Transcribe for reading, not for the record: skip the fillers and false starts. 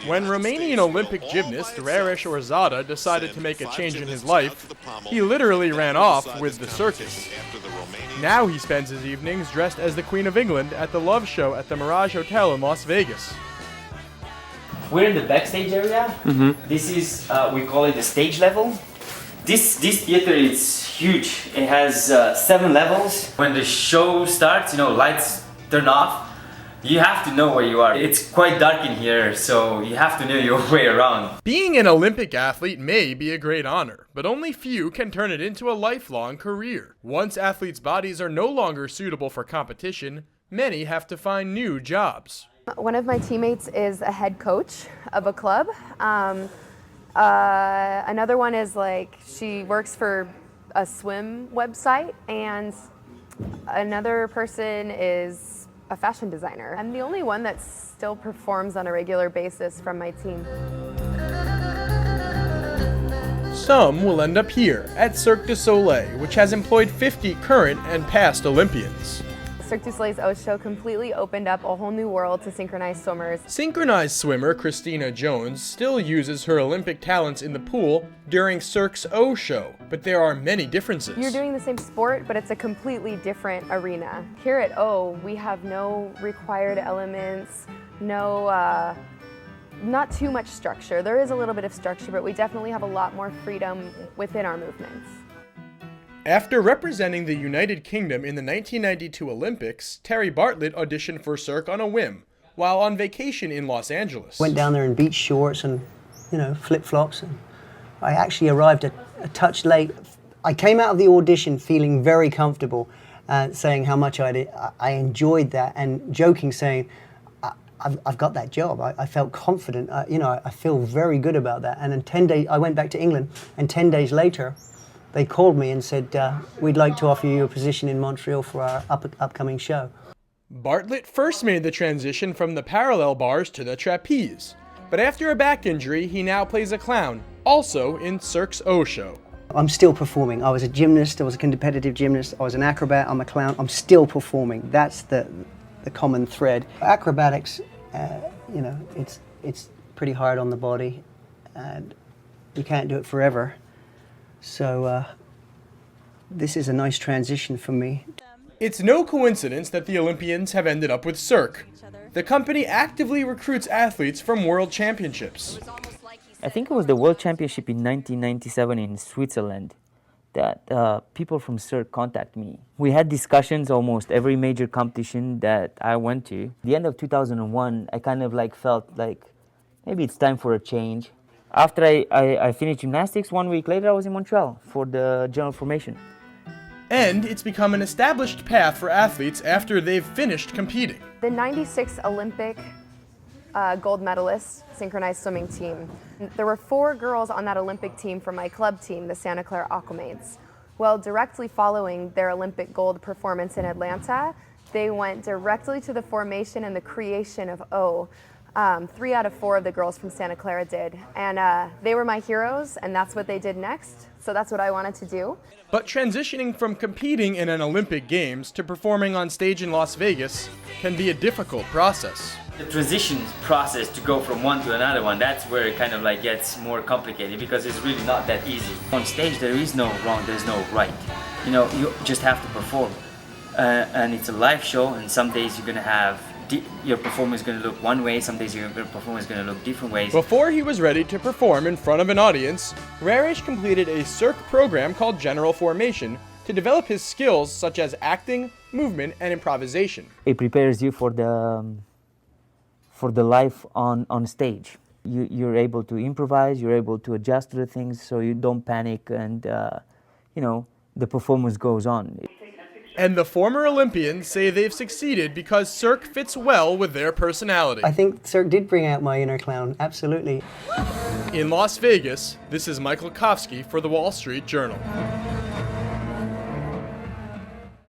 When Romanian Olympic gymnast Raresh Orzata decided to make a change in his life, he literally ran off with the circus. Now he spends his evenings dressed as the Queen of England at the L.O.V.E show at the Mirage Hotel in Las Vegas. We're in the backstage area. This is, we call it the stage level. This theater is huge. It has 7 levels. When the show starts, lights turn off. You have to know where you are. It's quite dark in here, so you have to know your way around. Being an Olympic athlete may be a great honor, but only few can turn it into a lifelong career. Once athletes' bodies are no longer suitable for competition, many have to find new jobs. One of my teammates is a head coach of a club. Another one is she works for a swim website, and another person is a fashion designer. I'm the only one that still performs on a regular basis from my team. Some will end up here at Cirque du Soleil, which has employed 50 current and past Olympians. Cirque du Soleil's O show completely opened up a whole new world to synchronized swimmers. Synchronized swimmer Christina Jones still uses her Olympic talents in the pool during Cirque's O show, but there are many differences. You're doing the same sport, but it's a completely different arena. Here at O, we have no required elements, not too much structure. There is a little bit of structure, but we definitely have a lot more freedom within our movements. After representing the United Kingdom in the 1992 Olympics, Terry Bartlett auditioned for Cirque on a whim, while on vacation in Los Angeles. Went down there in beach shorts and, flip-flops. And I actually arrived a touch late. I came out of the audition feeling very comfortable, saying how much I enjoyed that, and joking, saying, I've got that job. I felt confident. I feel very good about that. And in 10 days, I went back to England, and 10 days later, they called me and said, we'd like to offer you a position in Montreal for our upcoming show. Bartlett first made the transition from the parallel bars to the trapeze, but after a back injury, he now plays a clown, also in Cirque's O show. I'm still performing. I was a gymnast, I was a competitive gymnast, I was an acrobat, I'm a clown, I'm still performing. That's the common thread. Acrobatics, it's pretty hard on the body, and you can't do it forever. So this is a nice transition for me. It's no coincidence that the Olympians have ended up with Cirque. The company actively recruits athletes from world championships. I think it was the World Championship in 1997 in Switzerland that people from Cirque contacted me. We had discussions almost every major competition that I went to. At the end of 2001, I kind of felt like maybe it's time for a change. After I finished gymnastics, 1 week later I was in Montreal for the general formation. And it's become an established path for athletes after they've finished competing. The 96 Olympic gold medalist synchronized swimming team. There were 4 girls on that Olympic team from my club team, the Santa Clara Aquamaids. Well, directly following their Olympic gold performance in Atlanta, they went directly to the formation and the creation of O. 3 out of 4 of the girls from Santa Clara did, and they were my heroes, and that's what they did next, so that's what I wanted to do. But transitioning from competing in an Olympic Games to performing on stage in Las Vegas can be a difficult process. The transition process to go from one to another one, that's where it kind of gets more complicated, because it's really not that easy. On stage there is no wrong, there's no right. You just have to perform, and it's a live show, and some days you're gonna have your performance is going to look one way, some days your performance is going to look different ways. Before he was ready to perform in front of an audience, Raresh completed a Cirque program called General Formation to develop his skills such as acting, movement, and improvisation. It prepares you for the life on stage. You're able to improvise, you're able to adjust to the things so you don't panic, and the performance goes on. And the former Olympians say they've succeeded because Cirque fits well with their personality. I think Cirque did bring out my inner clown, absolutely. In Las Vegas, this is Michael Kofsky for the Wall Street Journal.